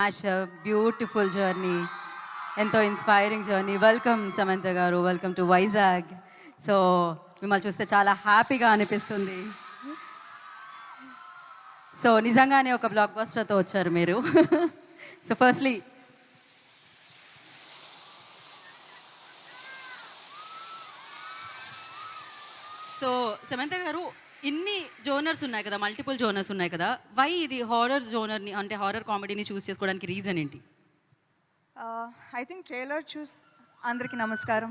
Beautiful journey, ఎంతో inspiring journey. Welcome Samantha గారు, welcome to Vizag. So మిమ్మల్ని చూస్తే చాలా హ్యాపీగా అనిపిస్తుంది. సో నిజంగానే ఒక బ్లాక్ బస్టర్తో వచ్చారు మీరు. సో ఫస్ట్లీ సో సమంత గారు, ఇన్ని జోనర్స్ ఉన్నాయి కదా, మల్టిపుల్ జోనర్స్ ఉన్నాయి కదా, వై ఇది హారర్ జోనర్ని అంటే హారర్ కామెడీని చూస్ చేసుకోవడానికి రీజన్ ఏంటి? ఐ థింక్ ట్రైలర్ అందరికీ నమస్కారం.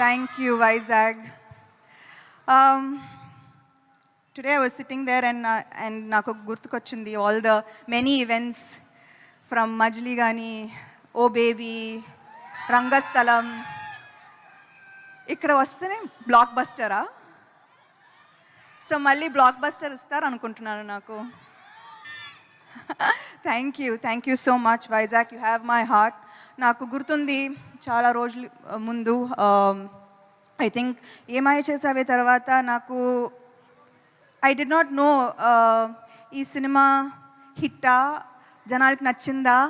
Thank you Vizag. Today I was sitting there and నాకు గుర్తుకొచ్చింది all the many events from Majili కానీ, ఓ బేబీ, రంగస్థలం. ఇక్కడ వస్తేనే బ్లాక్ బస్టరా? సో మళ్ళీ బ్లాక్ బస్టర్ ఇస్తారు అనుకుంటున్నాను నాకు. Thank you so much Vizag, you have my heart. నాకు గుర్తుంది చాలా రోజులు ముందు, ఐ థింక్ ఏమాయ చేసావే తర్వాత నాకు ఐ డి నాట్ నో ఈ సినిమా హిట్టా, జనాలకి నచ్చిందా,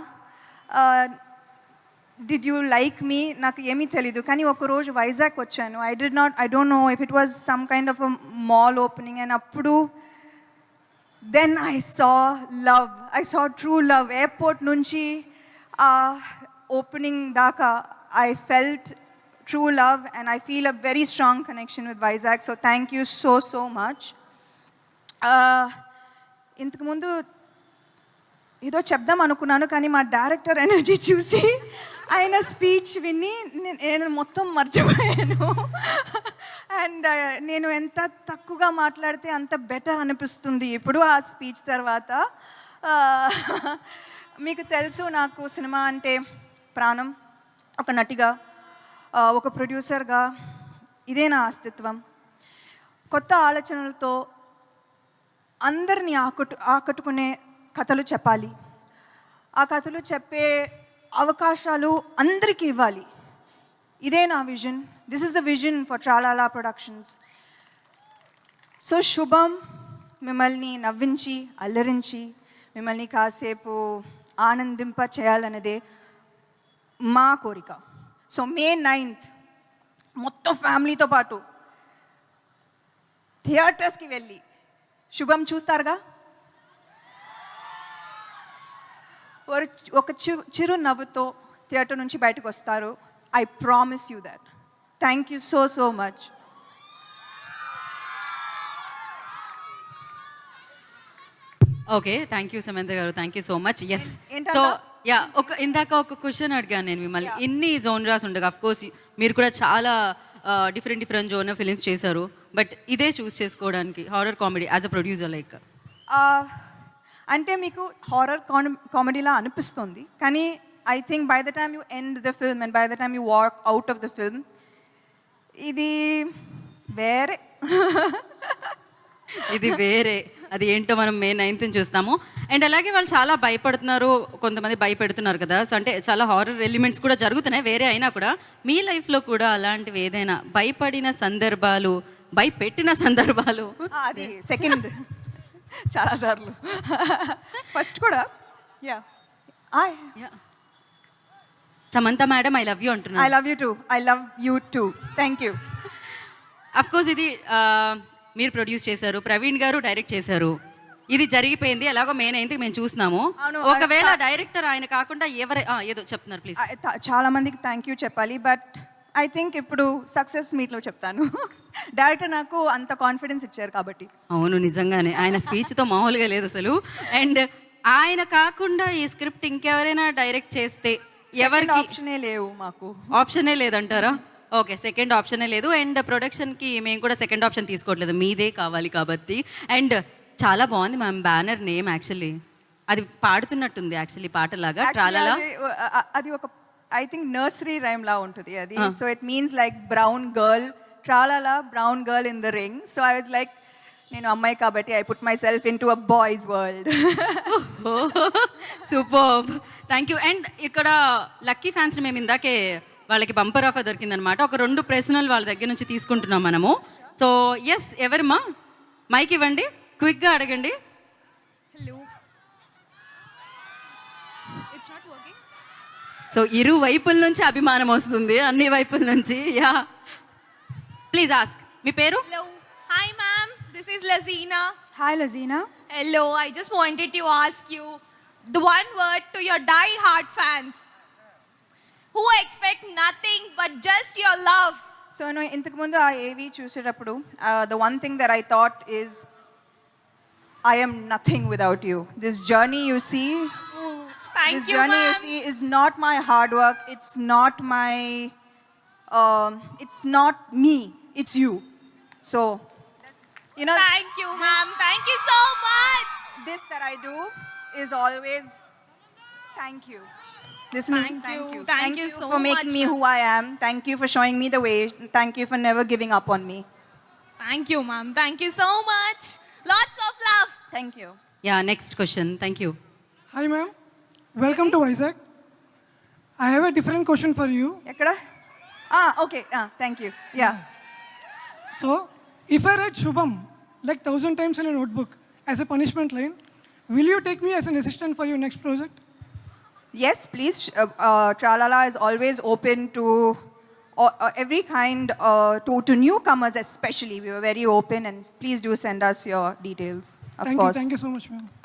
డిడ్ యూ లైక్ మీ, నాకు ఏమీ తెలీదు. కానీ ఒకరోజు వైజాగ్ వచ్చాను. I don't know if it was some kind of a mall opening, and అప్పుడు then I saw true love. Airport నుంచి ఓపెనింగ్ దాకా I felt true love and I feel a very strong connection with Vizag. So thank you so much. ఇంతకుముందు ఏదో చెప్దాం అనుకున్నాను, కానీ మా director energy చూసి ఆయన స్పీచ్ విని నేను మొత్తం మర్చిపోయాను. అండ్ నేను ఎంత తక్కువగా మాట్లాడితే అంత బెటర్ అనిపిస్తుంది ఇప్పుడు ఆ స్పీచ్ తర్వాత. మీకు తెలుసు నాకు సినిమా అంటే ప్రాణం. ఒక నటిగా, ఒక ప్రొడ్యూసర్గా ఇదే నా అస్తిత్వం. కొత్త ఆలోచనలతో అందరినీ ఆకట్టుకునే కథలు చెప్పాలి. ఆ కథలు చెప్పే అవకాశాలు అందరికీ ఇవ్వాలి. ఇదే నా vision. This is the vision for tralala productions. So Subham మిమ్మల్ని నవ్వించి, అల్లరించి, మిమ్మల్ని కాసేపు ఆనందింప చేయాలన్నదే మా కోరిక. సో May 9th మొత్తం ఫ్యామిలీతో పాటు థియేటర్స్కి వెళ్ళి శుభం చూస్తారుగా. ఒక చిరు నవ్వుతో థియేటర్ నుంచి బయటకు వస్తారు. I promise you that. Thank you so much. Okay, thank you Samantha garu, thank you so much. Yes, so yeah, ఇందాక ఒక క్వశ్చన్ అడిగాను నేను మిమ్మల్ని. ఇన్ని జోనరాస్ ఉండగా, అఫ్ కోర్స్ మీరు కూడా చాలా డిఫరెంట్ జోనర్ ఫిలిమ్స్ చేశారు, బట్ ఇదే చూస్ చేసుకోవడానికి horror comedy as a producer like అంటే మీకు హారర్ కామెడీలా అనిపిస్తుంది, కానీ I think by the time you end the film and by the time you walk out of the film, ఇది వేరే. ఇది వేరే. అది ఏంటో మనం May 9th చూస్తాము. అండ్ అలాగే వాళ్ళు చాలా భయపడుతున్నారు, కొంతమంది భయపెడుతున్నారు కదా. సో అంటే చాలా హారర్ ఎలిమెంట్స్ కూడా జరుగుతున్నాయి వేరే అయినా కూడా. మీ లైఫ్లో కూడా అలాంటివి ఏదైనా భయపడిన సందర్భాలు, భయపెట్టిన సందర్భాలు? అది సెకండ్ చాలాసార్లు. ఫస్ట్ కూడా yeah Samantha madam, I love you అంటున్నాను. I love you too. Thank you. Of course ఇది మీరు ప్రొడ్యూస్ చేశారు, ప్రవీణ్ గారు డైరెక్ట్ చేశారు. ఇది జరిగిపోయింది, ఎలాగో May 9th మేము చూస్తున్నాము. ఒకవేళ డైరెక్టర్ ఆయన కాకుండా ఏదో చెప్తున్నారు, ప్లీజ్. చాలా మందికి థ్యాంక్ యూ చెప్పాలి, బట్ ఐ థింక్ ఇప్పుడు సక్సెస్ మీట్లో చెప్తాను. డైరెక్టర్ నాకు అంత కాన్ఫిడెన్స్ ఇచ్చారు కాబట్టి. అవును, నిజంగానే ఆయన స్పీచ్తో మామూలుగా లేదు అసలు. అండ్ ఆయన కాకుండా ఈ స్క్రిప్ట్ ఇంకెవరైనా డైరెక్ట్ చేస్తే ఎవరికి ఆప్షనే లేవు, మాకు ఆప్షనే లేదంటారా? ఓకే, సెకండ్ ఆప్షనే లేదు. అండ్ ప్రొడక్షన్కి మేము కూడా సెకండ్ ఆప్షన్ తీసుకోవట్లేదు, మీదే కావాలి కాబట్టి. అండ్ చాలా బాగుంది మ్యామ్ బ్యానర్ నేమ్. యాక్చువల్లీ అది పాడుతున్నట్టుంది, యాక్చువల్లీ పాటలాగా ట్రాలాలా. అది ఒక ఐ థింక్ నర్సరీ రైమ్ లా ఉంటుంది అది. So it means like brown girl, tralala brown girl in the ring. So I was like, నేను అమ్మాయి కాబట్టి I put myself into a boys world. Super, thank you. And ఇక్కడ lucky ఫ్యాన్స్ని మేము ఇందాకే వాళ్ళకి బంపర్ ఆఫర్ దొరికిందనమాట. ఒక 2 ప్రశ్నలు వాళ్ళ దగ్గర నుంచి తీసుకుంటున్నాం మనము. సో ఎస్, ఎవరమ్మా మైక్ ఇవ్వండి, క్విక్గా అడగండి. Hello. It's not working. So ఇరు వైపుల నుంచి అభిమానం వస్తుంది, అన్ని వైపుల నుంచి. Yeah, please ask. మీ పేరు? Hello. Hi, ma'am. This is Lazina. Hi, Lazina. Hello. I just wanted to ask you the one word to your die-hard fans who expect nothing but just your love. So నేను ఇంతకుముందు ఆ ఏవి చూసేటప్పుడు the one thing that I thought is I am nothing without you. This journey you see, Ooh, thank this you, journey you ma'am. see is not my hard work. It's not my, it's not me. It's you. So, you know, Thank you, ma'am. Thank you so much. this that I do is always thank you. This means Thank thank you. you. Thank you so for making much, me ma'am. who I am. Thank you for showing me the way. Thank you for never giving up on me. Thank you, ma'am. Thank you so much. Lots of love. Thank you. Yeah, next question. Thank you. Hi ma'am, welcome to Vizag. I have a different question for you. Ekkada? Okay. Thank you. Yeah. So, if I write Shubham like 1,000 times in a notebook as a punishment line, will you take me as an assistant for your next project? Yes, please. Tralala is always open to every kind, to newcomers especially. We were very open, and please do send us your details. Of course. Thank you so much ma'am.